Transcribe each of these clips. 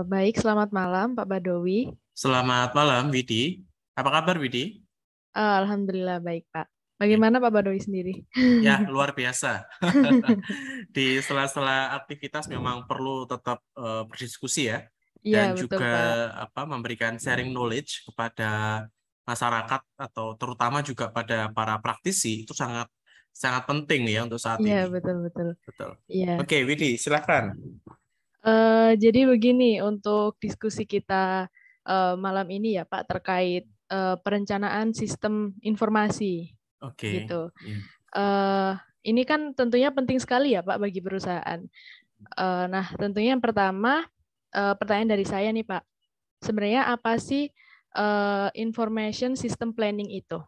Baik, selamat malam Pak Badowi. Selamat malam, Widi. Apa kabar, Widi? Alhamdulillah baik Pak. Ya, Bagaimana Pak Badowi sendiri? ya, luar biasa. Di sela-sela aktivitas memang perlu tetap berdiskusi ya, Iya, dan betul juga Pak. memberikan sharing knowledge kepada masyarakat atau terutama juga pada para praktisi itu sangat sangat penting ya untuk saat Iya, ini. betul-betul. Betul. Iya. Oke, Widi, silakan. Jadi begini untuk diskusi kita malam ini ya Pak terkait perencanaan sistem informasi Oke. gitu. Ya. Eh, ini kan tentunya penting sekali ya Pak bagi perusahaan. Nah, tentunya yang pertama pertanyaan dari saya nih Pak. Sebenarnya apa sih information system planning itu?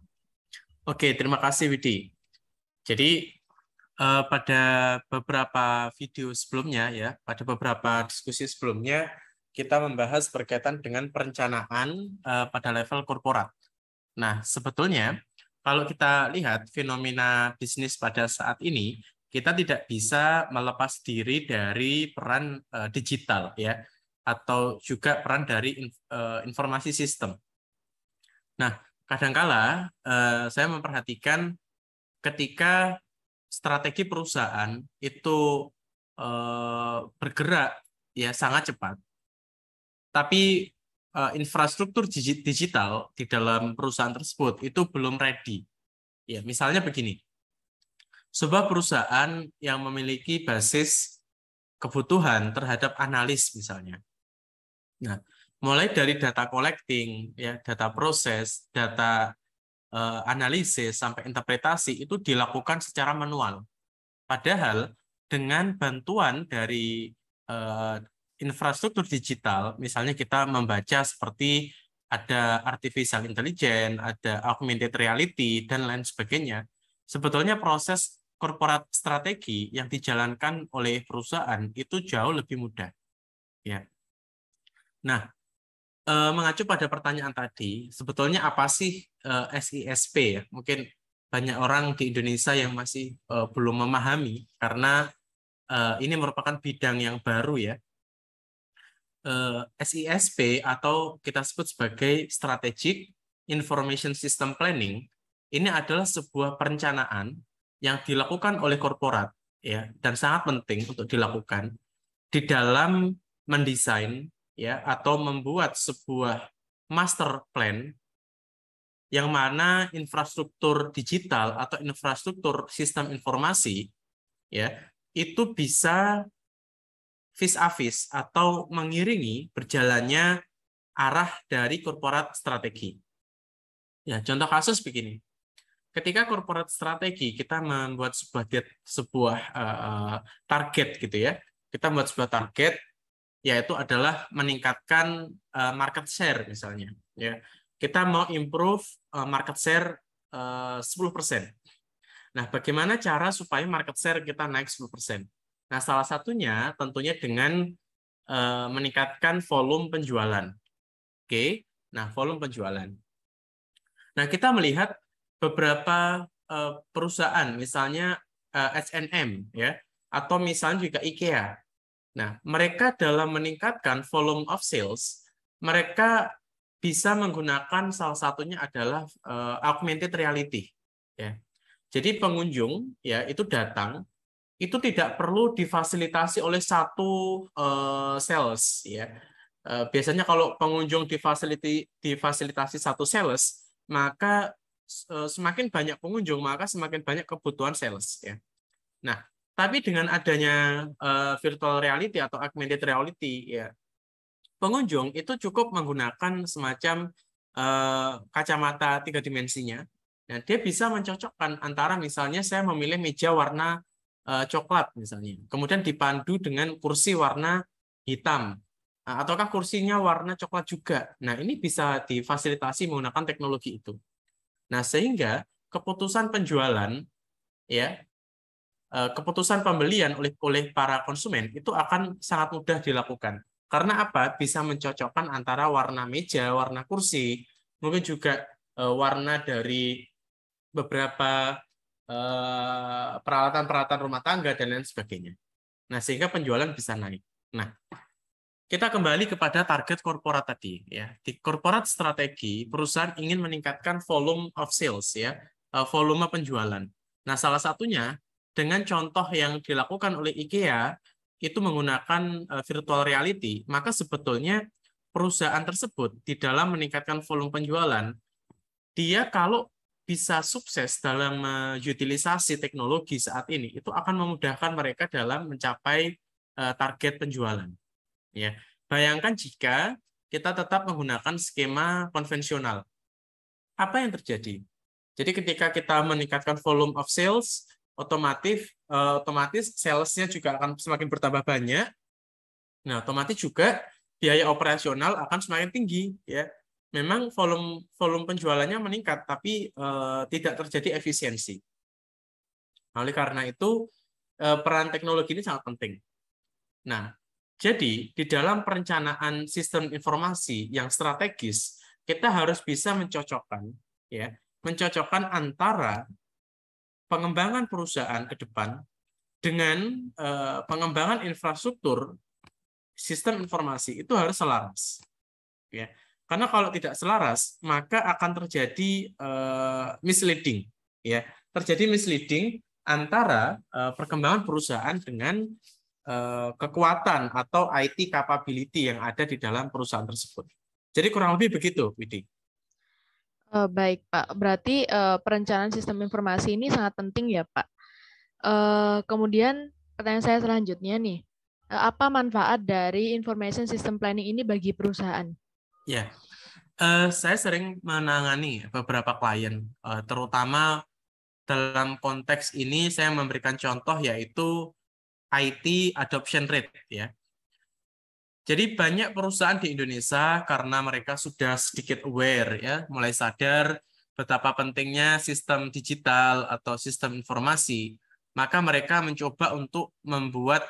Oke, terima kasih, Widi. Jadi pada beberapa video sebelumnya ya, pada beberapa diskusi sebelumnya kita membahas berkaitan dengan perencanaan pada level korporat. Nah, sebetulnya kalau kita lihat fenomena bisnis pada saat ini, kita tidak bisa melepas diri dari peran digital ya, atau juga peran dari informasi sistem. Nah, kadangkala saya memperhatikan ketika strategi perusahaan itu bergerak ya sangat cepat, tapi infrastruktur digital di dalam perusahaan tersebut itu belum ready. Ya, misalnya begini, sebuah perusahaan yang memiliki basis kebutuhan terhadap analis misalnya. Nah, mulai dari data collecting, ya, data proses, data analisis sampai interpretasi itu dilakukan secara manual. Padahal dengan bantuan dari eh, infrastruktur digital, misalnya kita membaca seperti ada artificial intelligence, ada augmented reality, dan lain sebagainya, sebetulnya proses korporat strategi yang dijalankan oleh perusahaan itu jauh lebih mudah. Ya. Nah, mengacu pada pertanyaan tadi, sebetulnya apa sih SISP ya? Mungkin banyak orang di Indonesia yang masih belum memahami karena ini merupakan bidang yang baru ya. SISP atau kita sebut sebagai Strategic Information System Planning ini adalah sebuah perencanaan yang dilakukan oleh korporat ya dan sangat penting untuk dilakukan di dalam mendesain ya atau membuat sebuah master plan yang mana infrastruktur digital atau infrastruktur sistem informasi ya itu bisa vis a vis atau mengiringi berjalannya arah dari korporat strategi. Ya, contoh kasus begini. Ketika korporat strategi kita membuat sebuah target gitu ya. Kita membuat sebuah target yaitu adalah meningkatkan market share misalnya ya. Kita mau improve market share 10%. Nah, bagaimana cara supaya market share kita naik 10%? Nah, salah satunya tentunya dengan meningkatkan volume penjualan. Oke, nah volume penjualan. Nah, kita melihat beberapa perusahaan, misalnya H&M ya, atau misalnya juga IKEA. Nah, mereka dalam meningkatkan volume of sales, mereka bisa menggunakan salah satunya adalah augmented reality. Ya. Jadi pengunjung ya itu datang itu tidak perlu difasilitasi oleh satu sales ya. Biasanya kalau pengunjung difasilitasi satu sales, maka semakin banyak pengunjung, maka semakin banyak kebutuhan sales ya. Nah, tapi dengan adanya virtual reality atau augmented reality ya, pengunjung itu cukup menggunakan semacam kacamata tiga dimensinya. Nah, dia bisa mencocokkan antara misalnya saya memilih meja warna coklat misalnya, kemudian dipandu dengan kursi warna hitam, nah, ataukah kursinya warna coklat juga. Nah, ini bisa difasilitasi menggunakan teknologi itu. Nah, sehingga keputusan penjualan ya, keputusan pembelian oleh para konsumen itu akan sangat mudah dilakukan. Karena apa? Bisa mencocokkan antara warna meja, warna kursi, mungkin juga warna dari beberapa peralatan-peralatan rumah tangga dan lain sebagainya. Nah, sehingga penjualan bisa naik. Nah, kita kembali kepada target korporat tadi ya. Di korporat strategi, perusahaan ingin meningkatkan volume of sales ya, volume penjualan. Nah, salah satunya dengan contoh yang dilakukan oleh IKEA itu menggunakan virtual reality, maka sebetulnya perusahaan tersebut di dalam meningkatkan volume penjualan, dia kalau bisa sukses dalam utilisasi teknologi saat ini, itu akan memudahkan mereka dalam mencapai target penjualan. Ya, bayangkan jika kita tetap menggunakan skema konvensional, apa yang terjadi? Jadi ketika kita meningkatkan volume of sales, otomatis sales-nya juga akan semakin bertambah banyak. Nah, otomatis juga biaya operasional akan semakin tinggi, ya. Memang volume penjualannya meningkat, tapi tidak terjadi efisiensi. Oleh karena itu, peran teknologi ini sangat penting. Nah, jadi di dalam perencanaan sistem informasi yang strategis, kita harus bisa mencocokkan antara pengembangan perusahaan ke depan dengan pengembangan infrastruktur sistem informasi itu harus selaras. Ya. Karena kalau tidak selaras, maka akan terjadi misleading. Ya. Terjadi misleading antara perkembangan perusahaan dengan kekuatan atau IT capability yang ada di dalam perusahaan tersebut. Jadi kurang lebih begitu, Widi. Baik, Pak. Berarti perencanaan sistem informasi ini sangat penting ya, Pak. Kemudian pertanyaan saya selanjutnya nih, apa manfaat dari information system planning ini bagi perusahaan? Ya, saya sering menangani beberapa klien, terutama dalam konteks ini saya memberikan contoh yaitu IT adoption rate ya. Jadi banyak perusahaan di Indonesia karena mereka sudah sedikit aware ya, mulai sadar betapa pentingnya sistem digital atau sistem informasi, maka mereka mencoba untuk membuat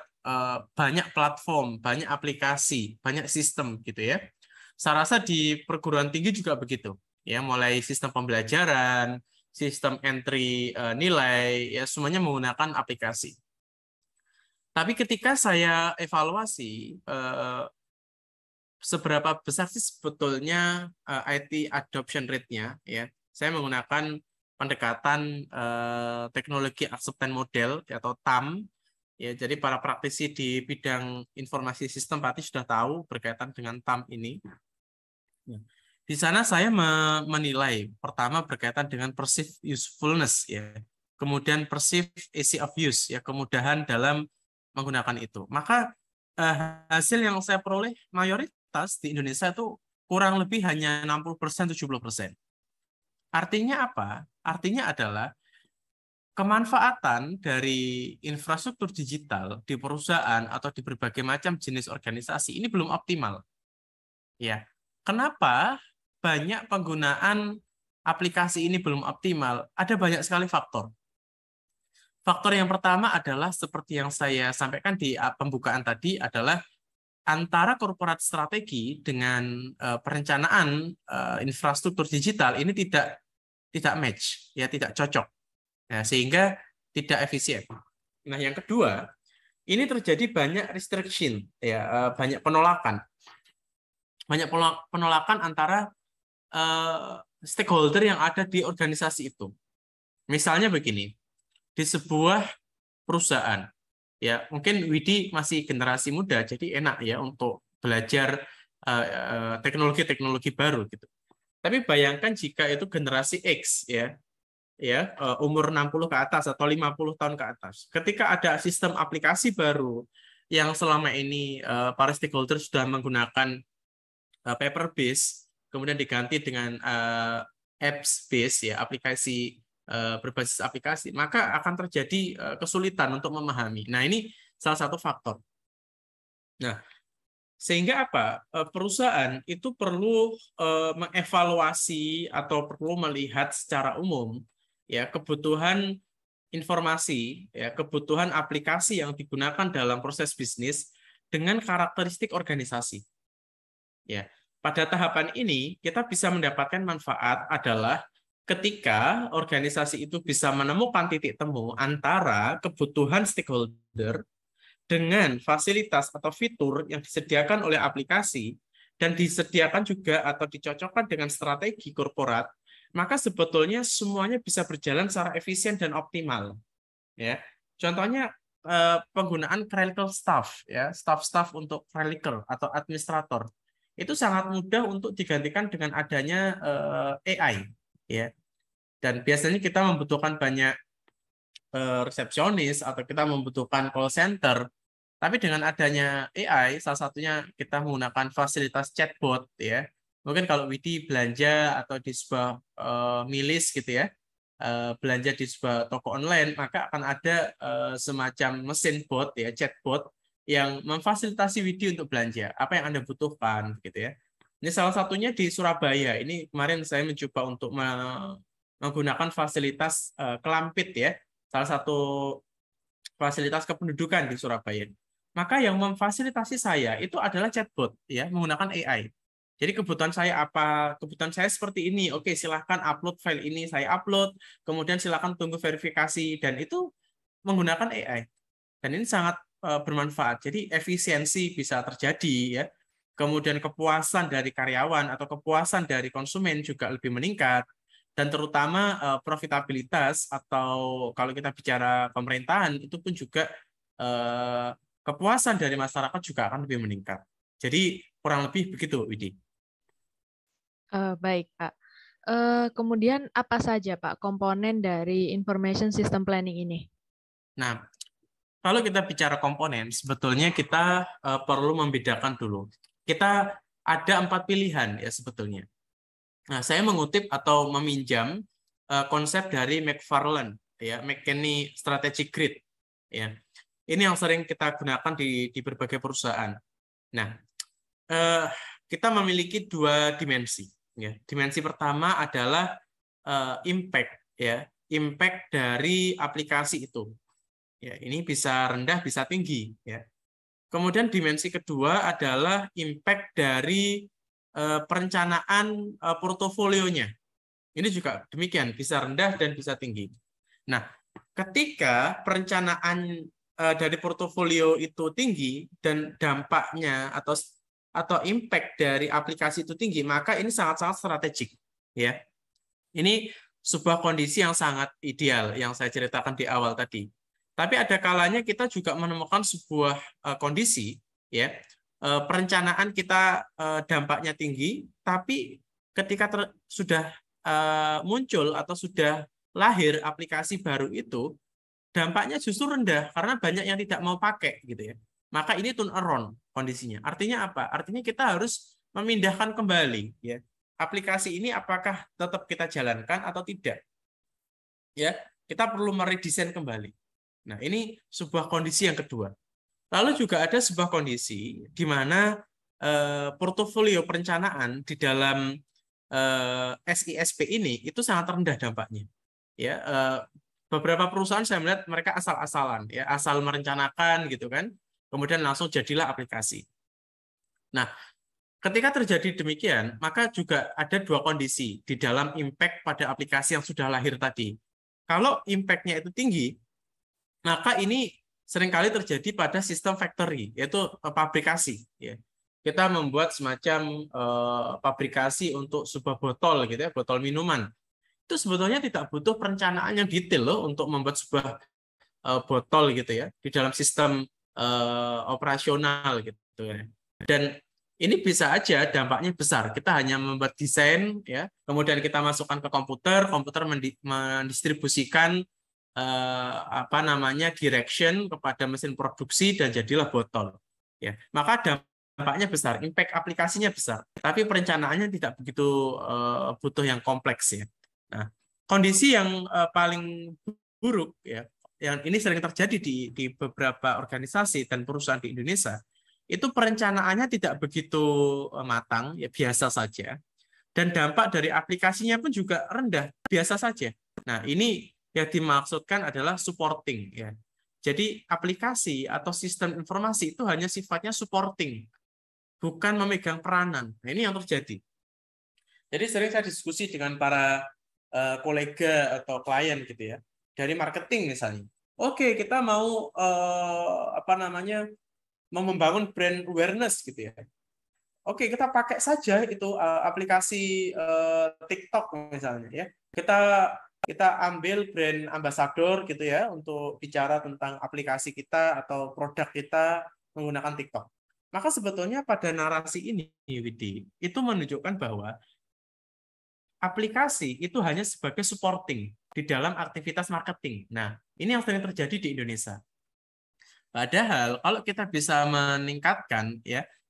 banyak platform, banyak aplikasi, banyak sistem gitu ya. Saya rasa di perguruan tinggi juga begitu ya, mulai sistem pembelajaran, sistem entry nilai ya, semuanya menggunakan aplikasi. Tapi ketika saya evaluasi seberapa besar sih sebetulnya IT adoption rate-nya, ya, saya menggunakan pendekatan teknologi acceptance model atau TAM. Ya, jadi para praktisi di bidang informasi sistem pasti sudah tahu berkaitan dengan TAM ini. Ya. Di sana saya menilai pertama berkaitan dengan perceived usefulness, ya, kemudian perceived ease of use, ya, kemudahan dalam menggunakan itu. Maka hasil yang saya peroleh mayoritas di Indonesia itu kurang lebih hanya 60%, 70%. Artinya apa? Artinya adalah kemanfaatan dari infrastruktur digital di perusahaan atau di berbagai macam jenis organisasi ini belum optimal. Ya. Kenapa banyak penggunaan aplikasi ini belum optimal? Ada banyak sekali faktor. Faktor yang pertama adalah seperti yang saya sampaikan di pembukaan tadi adalah antara korporat strategi dengan perencanaan infrastruktur digital ini tidak match, ya, tidak cocok, ya, sehingga tidak efisien. Nah, yang kedua, ini terjadi banyak restriction, ya, banyak penolakan antara stakeholder yang ada di organisasi itu. Misalnya begini, di sebuah perusahaan, ya, mungkin Widi masih generasi muda, jadi enak ya untuk belajar teknologi-teknologi baru gitu. Tapi bayangkan jika itu generasi X, umur 60 ke atas atau 50 tahun ke atas. Ketika ada sistem aplikasi baru yang selama ini para stakeholder sudah menggunakan paper base, kemudian diganti dengan apps base, ya, aplikasi berbasis aplikasi, maka akan terjadi kesulitan untuk memahami. Nah, ini salah satu faktor. Nah, sehingga apa? Perusahaan itu perlu mengevaluasi atau perlu melihat secara umum, ya, kebutuhan informasi, ya, kebutuhan aplikasi yang digunakan dalam proses bisnis dengan karakteristik organisasi. Ya, pada tahapan ini kita bisa mendapatkan manfaat adalah ketika organisasi itu bisa menemukan titik temu antara kebutuhan stakeholder dengan fasilitas atau fitur yang disediakan oleh aplikasi dan disediakan juga atau dicocokkan dengan strategi korporat, maka sebetulnya semuanya bisa berjalan secara efisien dan optimal. Ya, contohnya penggunaan clerical staff, ya, staff untuk clerical atau administrator itu sangat mudah untuk digantikan dengan adanya AI, ya. Dan biasanya kita membutuhkan banyak resepsionis atau kita membutuhkan call center. Tapi dengan adanya AI, salah satunya kita menggunakan fasilitas chatbot, ya. Mungkin kalau Widi belanja atau di sebuah milis gitu ya, belanja di sebuah toko online, maka akan ada semacam mesin bot, ya, chatbot yang memfasilitasi Widi untuk belanja. Apa yang Anda butuhkan, gitu ya. Ini salah satunya di Surabaya. Ini kemarin saya mencoba untuk menggunakan fasilitas Kelampit, ya, salah satu fasilitas kependudukan di Surabaya. Maka yang memfasilitasi saya itu adalah chatbot, ya, menggunakan AI. Jadi kebutuhan saya apa? Kebutuhan saya seperti ini. Oke, silahkan upload file ini, saya upload. Kemudian silahkan tunggu verifikasi, dan itu menggunakan AI. Dan ini sangat bermanfaat. Jadi efisiensi bisa terjadi, ya. Kemudian kepuasan dari karyawan atau kepuasan dari konsumen juga lebih meningkat. Dan terutama profitabilitas atau kalau kita bicara pemerintahan itu pun juga kepuasan dari masyarakat juga akan lebih meningkat. Jadi kurang lebih begitu, Widi. Baik, Pak. Kemudian apa saja, Pak, komponen dari information system planning ini? Nah, kalau kita bicara komponen, sebetulnya kita perlu membedakan dulu. Kita ada 4 pilihan ya sebetulnya. Nah, saya mengutip atau meminjam konsep dari McFarland, ya, McKinsey Strategic Grid, ya. Ini yang sering kita gunakan di berbagai perusahaan. Nah, kita memiliki 2 dimensi. Ya. Dimensi pertama adalah impact, ya, impact dari aplikasi itu. Ya, ini bisa rendah, bisa tinggi. Ya. Kemudian dimensi kedua adalah impact dari perencanaan portofolionya. Ini juga demikian, bisa rendah dan bisa tinggi. Nah, ketika perencanaan dari portofolio itu tinggi dan dampaknya atau impact dari aplikasi itu tinggi, maka ini sangat-sangat strategik, ya. Ini sebuah kondisi yang sangat ideal yang saya ceritakan di awal tadi. Tapi ada kalanya kita juga menemukan sebuah kondisi, ya, perencanaan kita dampaknya tinggi, tapi ketika sudah muncul atau sudah lahir aplikasi baru itu, dampaknya justru rendah karena banyak yang tidak mau pakai, gitu ya. Maka ini turn around kondisinya. Artinya apa? Artinya kita harus memindahkan kembali, ya. Aplikasi ini apakah tetap kita jalankan atau tidak? Ya, kita perlu meredesain kembali. Nah, ini sebuah kondisi yang kedua. Lalu juga ada sebuah kondisi di mana portofolio perencanaan di dalam SISP ini itu sangat rendah dampaknya. Ya, beberapa perusahaan saya melihat mereka asal-asalan, ya, asal merencanakan gitu kan, kemudian langsung jadilah aplikasi. Nah, ketika terjadi demikian, maka juga ada 2 kondisi di dalam impact pada aplikasi yang sudah lahir tadi. Kalau impact-nya itu tinggi, maka ini seringkali terjadi pada sistem factory, yaitu pabrikasi. Ya. Kita membuat semacam pabrikasi untuk sebuah botol, gitu ya, botol minuman. Itu sebetulnya tidak butuh perencanaan yang detail loh untuk membuat sebuah botol gitu ya di dalam sistem operasional gitu ya. Dan ini bisa aja dampaknya besar. Kita hanya membuat desain, ya, kemudian kita masukkan ke komputer, komputer mendistribusikan apa namanya direction kepada mesin produksi dan jadilah botol. Ya, maka dampaknya besar, impact aplikasinya besar, tapi perencanaannya tidak begitu butuh yang kompleks, ya. Nah, kondisi yang paling buruk, ya, yang ini sering terjadi di beberapa organisasi dan perusahaan di Indonesia, itu perencanaannya tidak begitu matang, ya, biasa saja, dan dampak dari aplikasinya pun juga rendah, biasa saja. Nah, ini yang dimaksudkan adalah supporting, ya. Jadi aplikasi atau sistem informasi itu hanya sifatnya supporting, bukan memegang peranan. Nah, ini yang terjadi. Jadi sering saya diskusi dengan para kolega atau klien gitu ya, dari marketing misalnya. Oke, kita mau mau membangun brand awareness gitu ya. Oke, kita pakai saja itu aplikasi TikTok misalnya ya. Kita ambil brand ambassador gitu ya untuk bicara tentang aplikasi kita atau produk kita menggunakan TikTok. Maka sebetulnya pada narasi ini, Widi, itu menunjukkan bahwa aplikasi itu hanya sebagai supporting di dalam aktivitas marketing. Nah, ini yang sering terjadi di Indonesia. Padahal kalau kita bisa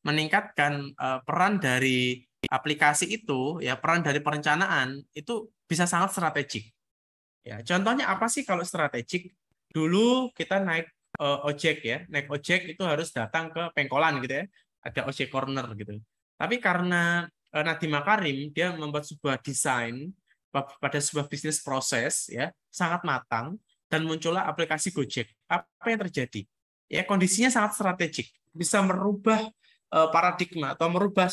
meningkatkan peran dari aplikasi itu, ya peran dari perencanaan itu bisa sangat strategik. Ya, contohnya apa sih kalau strategik? Dulu kita naik ojek ya, naik ojek itu harus datang ke pengkolan gitu ya, ada ojek corner gitu. Tapi karena Nadiem Makarim dia membuat sebuah desain pada sebuah bisnis proses ya sangat matang dan muncullah aplikasi Gojek. Apa yang terjadi? Ya kondisinya sangat strategik, bisa merubah paradigma atau merubah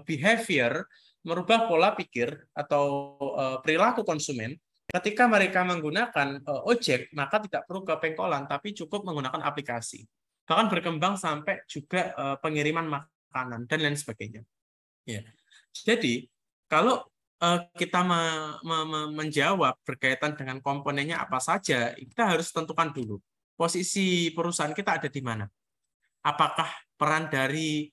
behavior, merubah pola pikir atau perilaku konsumen. Ketika mereka menggunakan ojek, maka tidak perlu ke pengkolan, tapi cukup menggunakan aplikasi. Bahkan berkembang sampai juga pengiriman makanan dan lain sebagainya. Ya. Jadi, kalau kita menjawab berkaitan dengan komponennya apa saja, kita harus tentukan dulu posisi perusahaan kita ada di mana. Apakah peran dari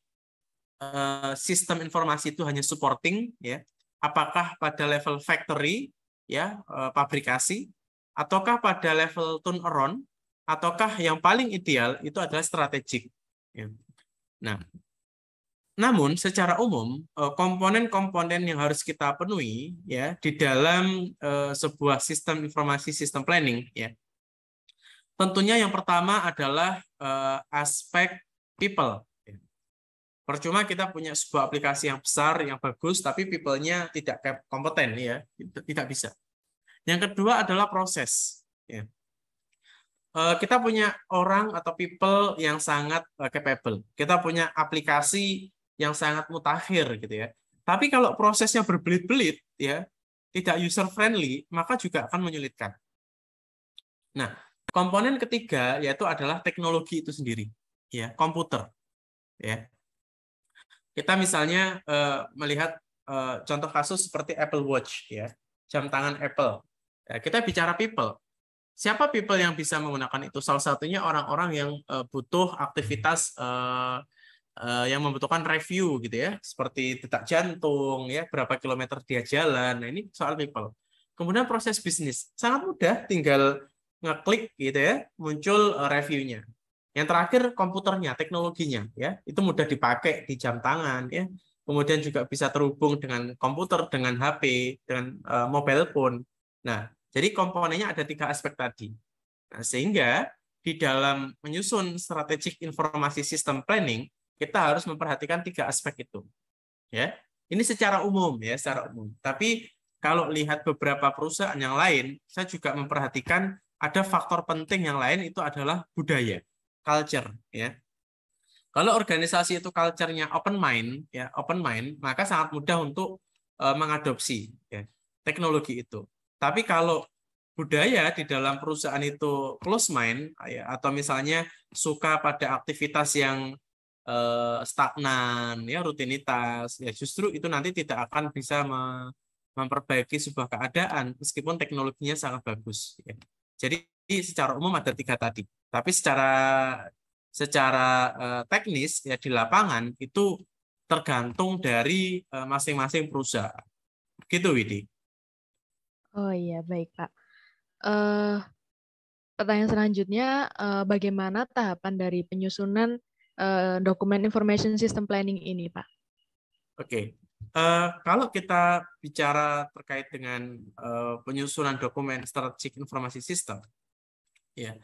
sistem informasi itu hanya supporting, ya? Apakah pada level factory, ya, pabrikasi, ataukah pada level turnaround, ataukah yang paling ideal itu adalah strategik. Ya. Nah, namun secara umum komponen-komponen yang harus kita penuhi ya di dalam sebuah sistem informasi sistem planning ya. Tentunya yang pertama adalah aspek people. Percuma kita punya sebuah aplikasi yang besar, yang bagus, tapi people-nya tidak kompeten ya, tidak bisa. Yang kedua adalah proses. Ya. Kita punya orang atau people yang sangat capable. Kita punya aplikasi yang sangat mutakhir gitu ya. Tapi kalau prosesnya berbelit-belit ya, tidak user friendly, maka juga akan menyulitkan. Nah, komponen ketiga yaitu adalah teknologi itu sendiri, ya, komputer. Ya. Kita misalnya melihat contoh kasus seperti Apple Watch, ya, jam tangan Apple. Ya, kita bicara people. Siapa people yang bisa menggunakan itu? Salah satunya orang-orang yang butuh aktivitas yang membutuhkan review gitu ya, seperti detak jantung, ya, berapa kilometer dia jalan. Nah, ini soal people. Kemudian proses bisnis sangat mudah, tinggal ngeklik gitu ya, muncul reviewnya. Yang terakhir komputernya, teknologinya, ya, itu mudah dipakai di jam tangan, ya. Kemudian juga bisa terhubung dengan komputer, dengan HP, dengan mobile phone. Nah, jadi komponennya ada 3 aspek tadi. Nah, sehingga di dalam menyusun strategic informasi sistem planning, kita harus memperhatikan 3 aspek itu. Ya, ini secara umum ya, secara umum. Tapi kalau lihat beberapa perusahaan yang lain, saya juga memperhatikan ada faktor penting yang lain itu adalah budaya, culture. Ya, kalau organisasi itu culture-nya open mind, ya, open mind, maka sangat mudah untuk mengadopsi ya, teknologi itu. Tapi kalau budaya di dalam perusahaan itu close mind, ya, atau misalnya suka pada aktivitas yang stagnan, ya, rutinitas, ya, justru itu nanti tidak akan bisa memperbaiki sebuah keadaan meskipun teknologinya sangat bagus. Ya. Jadi secara umum ada 3 tadi. Tapi secara teknis ya di lapangan itu tergantung dari masing-masing perusahaan. Gitu, Widi. Oh iya, baik Pak. Pertanyaan selanjutnya, bagaimana tahapan dari penyusunan dokumen information system planning ini, Pak? Oke. Kalau kita bicara terkait dengan penyusunan dokumen strategic informasi sistem, ya,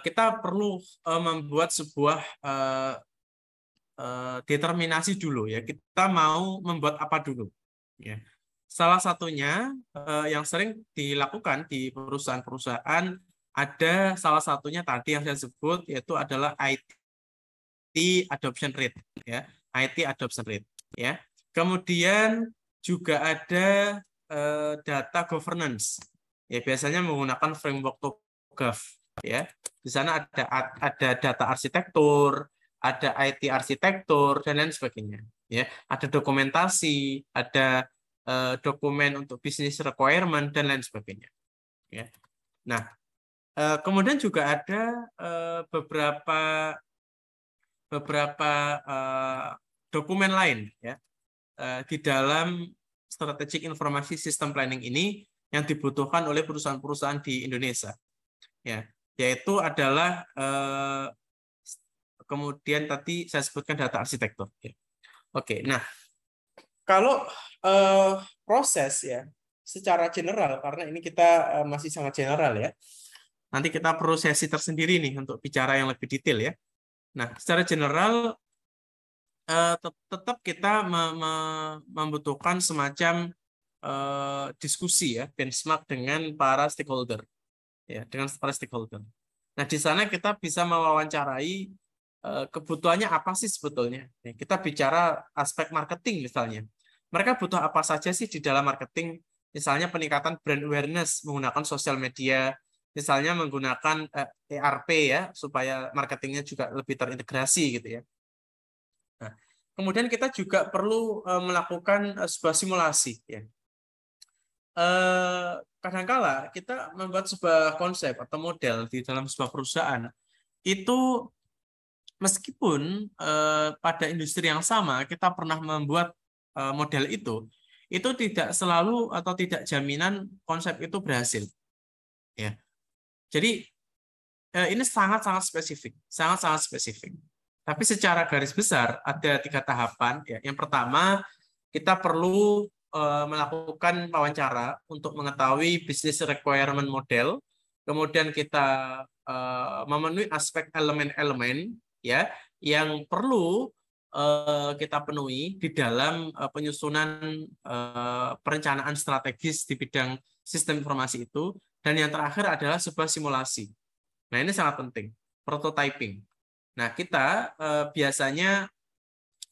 kita perlu membuat sebuah determinasi dulu ya. Kita mau membuat apa dulu, ya. Salah satunya yang sering dilakukan di perusahaan-perusahaan ada salah satunya tadi yang saya sebut yaitu adalah IT adoption rate ya, IT adoption rate ya. Kemudian juga ada data governance. Ya biasanya menggunakan framework TOGAF, ya. Di sana ada data arsitektur, ada IT arsitektur, dan lain sebagainya. Ya, ada dokumentasi, ada dokumen untuk business requirement, dan lain sebagainya. Ya. Nah, kemudian juga ada beberapa dokumen lain, ya, di dalam strategic informasi system planning ini yang dibutuhkan oleh perusahaan-perusahaan di Indonesia, ya, yaitu adalah kemudian tadi saya sebutkan data arsitektur. Ya. Oke, nah kalau proses, ya, secara general, karena ini kita masih sangat general, ya. Nanti kita perlu sesi tersendiri nih untuk bicara yang lebih detail, ya. Nah, secara general tetap kita membutuhkan semacam diskusi, ya, benchmark dengan para stakeholder, ya, dengan para stakeholder. Nah, di sana kita bisa mewawancarai kebutuhannya apa sih sebetulnya. Kita bicara aspek marketing misalnya. Mereka butuh apa saja sih di dalam marketing? Misalnya peningkatan brand awareness menggunakan sosial media, misalnya menggunakan ERP, ya, supaya marketingnya juga lebih terintegrasi gitu, ya. Nah, kemudian kita juga perlu melakukan sebuah simulasi, ya. Kadangkala kita membuat sebuah konsep atau model di dalam sebuah perusahaan itu, meskipun pada industri yang sama kita pernah membuat model itu tidak selalu atau tidak jaminan konsep itu berhasil, ya. Jadi ini sangat-sangat spesifik, sangat-sangat spesifik. Tapi secara garis besar ada 3 tahapan, ya. Yang pertama, kita perlu melakukan wawancara untuk mengetahui business requirement model. Kemudian kita memenuhi aspek elemen-elemen, ya, yang perlu kita penuhi di dalam penyusunan perencanaan strategis di bidang sistem informasi itu. Dan yang terakhir adalah sebuah simulasi. Nah, ini sangat penting, prototyping. Nah, kita biasanya,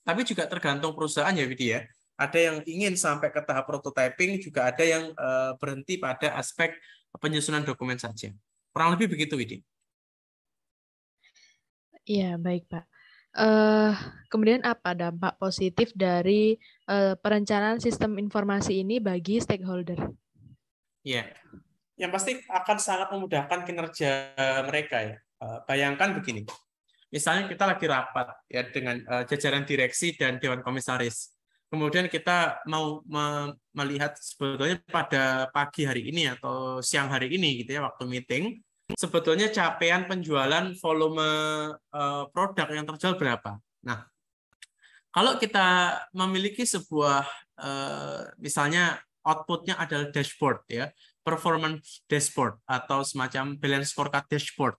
tapi juga tergantung perusahaan, ya, Widi, ya. Ada yang ingin sampai ke tahap prototyping, juga ada yang berhenti pada aspek penyusunan dokumen saja. Kurang lebih begitu, Widi. Iya, baik, Pak. Kemudian apa dampak positif dari perencanaan sistem informasi ini bagi stakeholder? Ya, yang pasti akan sangat memudahkan kinerja mereka, ya. Bayangkan begini, misalnya kita lagi rapat, ya, dengan jajaran direksi dan dewan komisaris. Kemudian kita mau melihat sebetulnya pada pagi hari ini atau siang hari ini, gitu, ya, waktu meeting, sebetulnya capaian penjualan volume produk yang terjual berapa. Nah, kalau kita memiliki sebuah misalnya outputnya adalah dashboard, ya, performance dashboard atau semacam balance scorecard dashboard,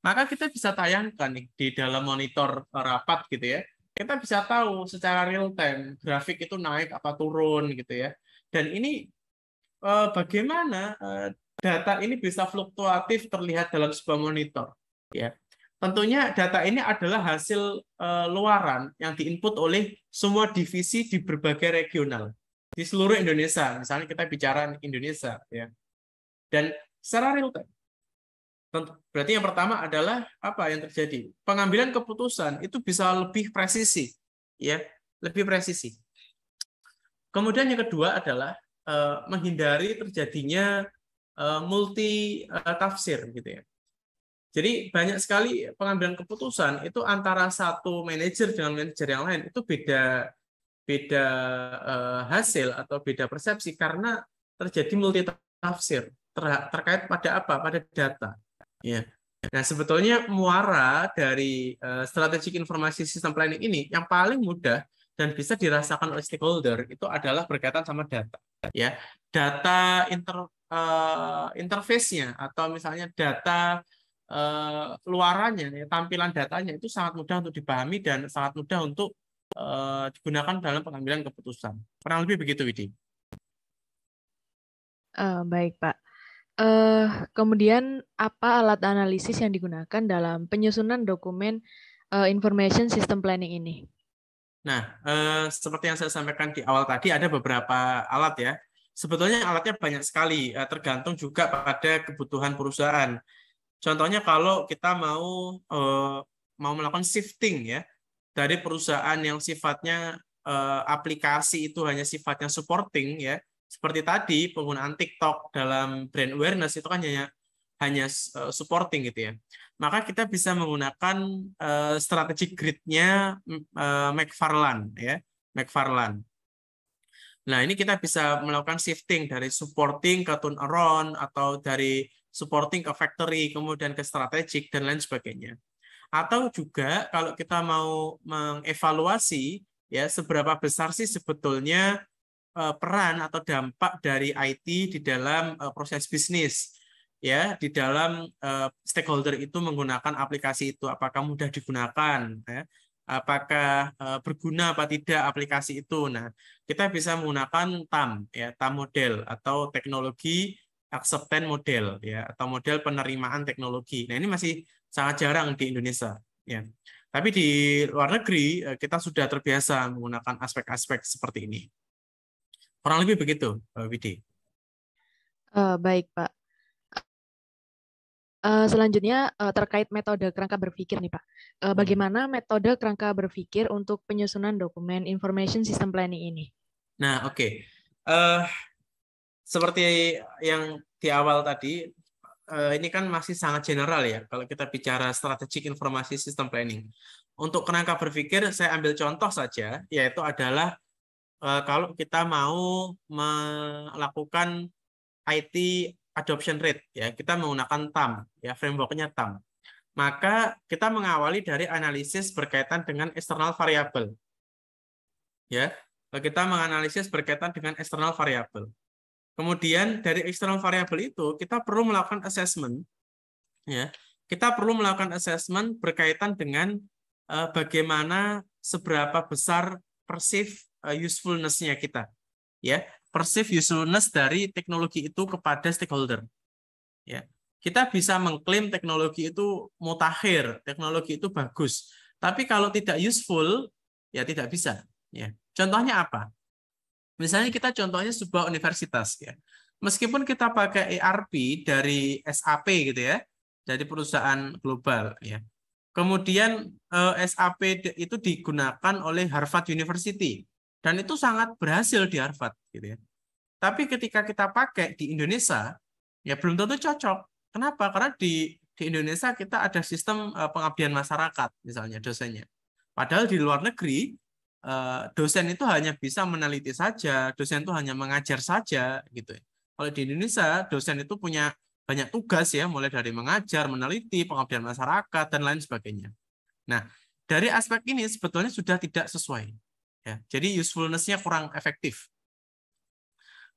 maka kita bisa tayangkan nih di dalam monitor rapat, gitu, ya. Kita bisa tahu secara real time grafik itu naik apa turun, gitu, ya. Dan ini bagaimana data ini bisa fluktuatif terlihat dalam sebuah monitor, ya. Tentunya data ini adalah hasil luaran yang diinput oleh semua divisi di berbagai regional di seluruh Indonesia. Misalnya kita bicara Indonesia, ya. Dan secara real time. Berarti yang pertama adalah apa yang terjadi? Pengambilan keputusan itu bisa lebih presisi, ya, lebih presisi. Kemudian yang kedua adalah menghindari terjadinya multi tafsir, gitu, ya. Jadi banyak sekali pengambilan keputusan itu antara satu manajer dengan manajer yang lain itu beda hasil atau beda persepsi karena terjadi multi tafsir terkait pada apa? Pada data. Ya. Nah, sebetulnya muara dari strategic informasi system planning ini yang paling mudah dan bisa dirasakan oleh stakeholder itu adalah berkaitan sama data, ya. Data interface-nya atau misalnya data luarannya, ya, tampilan datanya itu sangat mudah untuk dipahami dan sangat mudah untuk digunakan dalam pengambilan keputusan. Kurang lebih begitu, Widi. Baik, Pak. Kemudian apa alat analisis yang digunakan dalam penyusunan dokumen information system planning ini? Nah, seperti yang saya sampaikan di awal tadi, ada beberapa alat, ya. Sebetulnya alatnya banyak sekali, tergantung juga pada kebutuhan perusahaan. Contohnya kalau kita mau melakukan shifting ya dari perusahaan yang sifatnya aplikasi itu hanya sifatnya supporting ya, seperti tadi penggunaan TikTok dalam brand awareness itu kan hanya supporting gitu ya. Maka kita bisa menggunakan strategi grid-nya McFarland ya, McFarland. Nah, ini kita bisa melakukan shifting dari supporting ke turnaround atau dari supporting ke factory, kemudian ke strategic dan lain sebagainya. Atau juga kalau kita mau mengevaluasi ya seberapa besar sih sebetulnya peran atau dampak dari IT di dalam proses bisnis ya, di dalam stakeholder itu menggunakan aplikasi itu, apakah mudah digunakan ya, apakah berguna apa tidak aplikasi itu. Nah, kita bisa menggunakan TAM ya, TAM model atau teknologi acceptance model ya, atau model penerimaan teknologi. Nah, ini masih sangat jarang di Indonesia ya. Tapi di luar negeri kita sudah terbiasa menggunakan aspek-aspek seperti ini. Kurang lebih begitu, Widi. Baik, Pak. Selanjutnya terkait metode kerangka berpikir nih Pak. Bagaimana metode kerangka berpikir untuk penyusunan dokumen Information System Planning ini? Nah, oke. Seperti yang di awal tadi, ini kan masih sangat general ya kalau kita bicara strategic informasi system planning. Untuk kerangka berpikir, saya ambil contoh saja, yaitu adalah kalau kita mau melakukan IT adoption rate, ya kita menggunakan TAM, ya frameworknya TAM. Maka kita mengawali dari analisis berkaitan dengan external variable. Ya, kita menganalisis berkaitan dengan external variable. Kemudian dari external variable itu kita perlu melakukan assessment, ya. Kita perlu melakukan assessment berkaitan dengan bagaimana seberapa besar perceived usefulness-nya kita, ya. Perceived usefulness dari teknologi itu kepada stakeholder, ya. Kita bisa mengklaim teknologi itu mutakhir, teknologi itu bagus, tapi kalau tidak useful, ya tidak bisa. Ya. Contohnya apa? Misalnya kita contohnya sebuah universitas ya. Meskipun kita pakai ERP dari SAP gitu ya, dari perusahaan global ya. Kemudian SAP itu digunakan oleh Harvard University dan itu sangat berhasil di Harvard gitu ya. Tapi ketika kita pakai di Indonesia ya belum tentu cocok. Kenapa? Karena di Indonesia kita ada sistem pengabdian masyarakat misalnya dosennya. Padahal di luar negeri dosen itu hanya bisa meneliti saja, dosen itu hanya mengajar saja gitu. Kalau di Indonesia dosen itu punya banyak tugas ya, mulai dari mengajar, meneliti, pengabdian masyarakat dan lain sebagainya. Nah, dari aspek ini sebetulnya sudah tidak sesuai. Ya, jadi usefulness-nya kurang efektif.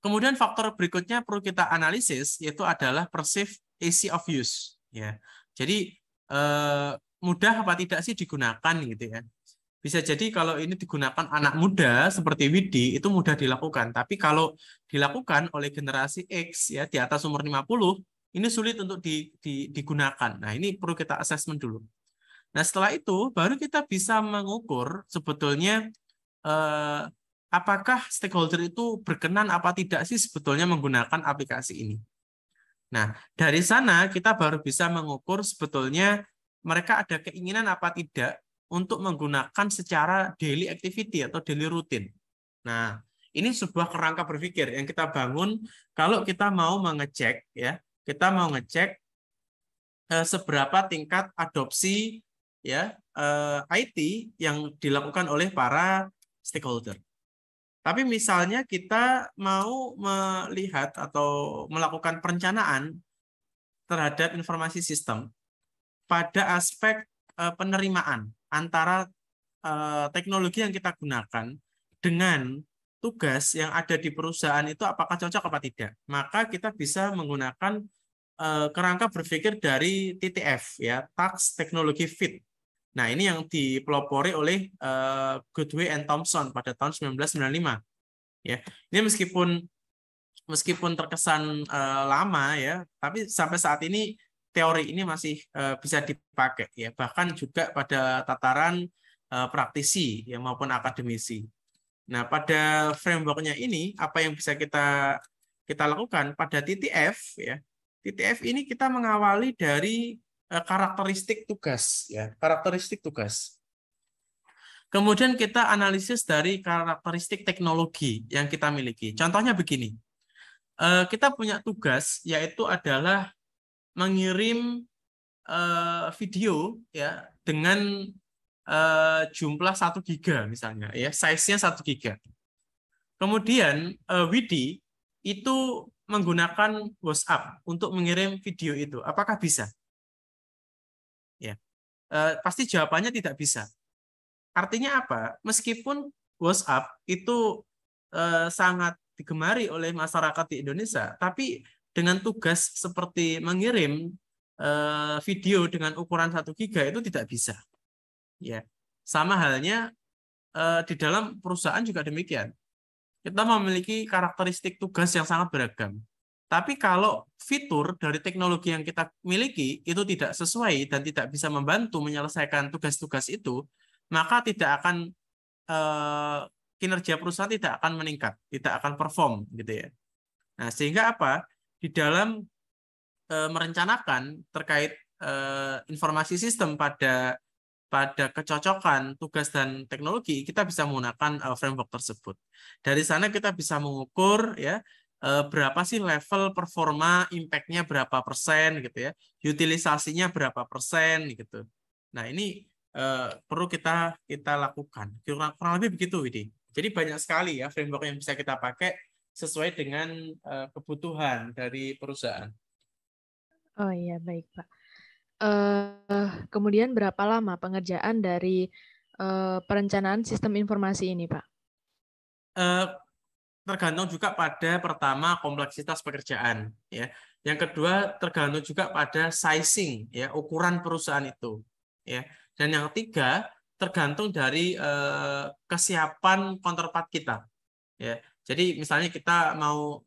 Kemudian faktor berikutnya perlu kita analisis yaitu adalah perceived ease of use. Ya, jadi mudah apa tidak sih digunakan gitu ya. Bisa jadi kalau ini digunakan anak muda seperti Widi itu mudah dilakukan, tapi kalau dilakukan oleh generasi X ya di atas umur 50 ini sulit untuk digunakan. Nah, ini perlu kita assessment dulu. Nah, setelah itu baru kita bisa mengukur sebetulnya apakah stakeholder itu berkenan apa tidak sih sebetulnya menggunakan aplikasi ini. Nah, dari sana kita baru bisa mengukur sebetulnya mereka ada keinginan apa tidak untuk menggunakan secara daily activity atau daily routine. Nah, ini sebuah kerangka berpikir yang kita bangun kalau kita mau mengecek ya, kita mau ngecek seberapa tingkat adopsi ya IT yang dilakukan oleh para stakeholder. Tapi misalnya kita mau melihat atau melakukan perencanaan terhadap informasi sistem pada aspek penerimaan antara teknologi yang kita gunakan dengan tugas yang ada di perusahaan itu apakah cocok apa tidak. Maka kita bisa menggunakan kerangka berpikir dari TTF ya, Task Technology Fit. Nah, ini yang dipelopori oleh Goodway and Thompson pada tahun 1995. Ya, ini meskipun terkesan lama ya, tapi sampai saat ini teori ini masih bisa dipakai ya, bahkan juga pada tataran praktisi ya maupun akademisi. Nah, pada framework-nya ini apa yang bisa kita lakukan pada TTF ya. VTF ini kita mengawali dari karakteristik tugas, ya, karakteristik tugas. Kemudian kita analisis dari karakteristik teknologi yang kita miliki. Contohnya begini, kita punya tugas yaitu adalah mengirim video ya dengan jumlah 1 giga misalnya, ya, size-nya 1 giga. Kemudian Widi itu menggunakan WhatsApp untuk mengirim video itu. Apakah bisa? Ya, pasti jawabannya tidak bisa. Artinya apa? Meskipun WhatsApp itu sangat digemari oleh masyarakat di Indonesia, tapi dengan tugas seperti mengirim video dengan ukuran 1 giga itu tidak bisa. Ya, sama halnya di dalam perusahaan juga demikian. Kita memiliki karakteristik tugas yang sangat beragam. Tapi kalau fitur dari teknologi yang kita miliki itu tidak sesuai dan tidak bisa membantu menyelesaikan tugas-tugas itu, maka tidak akan kinerja perusahaan tidak akan meningkat, tidak akan perform gitu ya. Nah, sehingga apa? Di dalam merencanakan terkait informasi sistem pada kecocokan tugas dan teknologi, kita bisa menggunakan framework tersebut. Dari sana kita bisa mengukur ya berapa sih level performa, impact-nya berapa persen gitu ya, utilisasinya berapa persen gitu. Nah, ini perlu kita lakukan. Kurang lebih begitu, Widi. Jadi banyak sekali ya framework yang bisa kita pakai sesuai dengan kebutuhan dari perusahaan. Oh iya, baik Pak. Kemudian berapa lama pengerjaan dari perencanaan sistem informasi ini, Pak? Tergantung juga pada pertama kompleksitas pekerjaan, ya. Yang kedua tergantung juga pada sizing, ya, ukuran perusahaan itu, ya. Dan yang ketiga tergantung dari kesiapan counterpart kita, ya. Jadi misalnya kita mau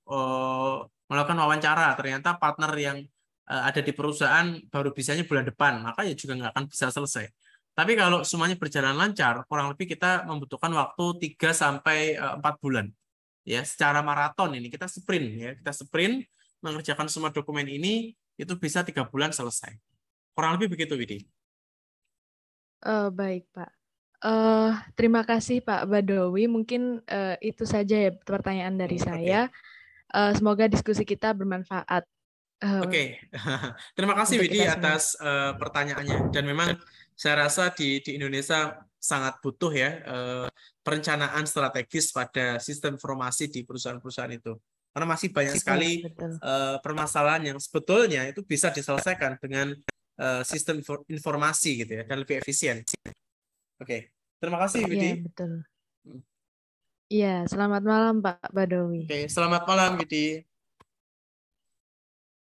melakukan wawancara, ternyata partner yang ada di perusahaan baru bisanya bulan depan, maka ya juga nggak akan bisa selesai. Tapi kalau semuanya berjalan lancar, kurang lebih kita membutuhkan waktu 3 sampai 4 bulan. Ya, secara maraton ini kita sprint ya, kita sprint mengerjakan semua dokumen ini itu bisa 3 bulan selesai. Kurang lebih begitu, Widi. Baik, Pak. Terima kasih Pak Badawi. Mungkin itu saja ya pertanyaan dari saya. Semoga diskusi kita bermanfaat. Oke. Terima kasih Widi atas pertanyaannya. Dan memang saya rasa di Indonesia sangat butuh ya perencanaan strategis pada sistem informasi di perusahaan-perusahaan itu. Karena masih banyak sekali permasalahan yang sebetulnya itu bisa diselesaikan dengan sistem informasi gitu ya, dan lebih efisien. Oke. Terima kasih Widi. Iya, betul. Iya, selamat malam Pak Badawi. Oke, selamat malam Widi.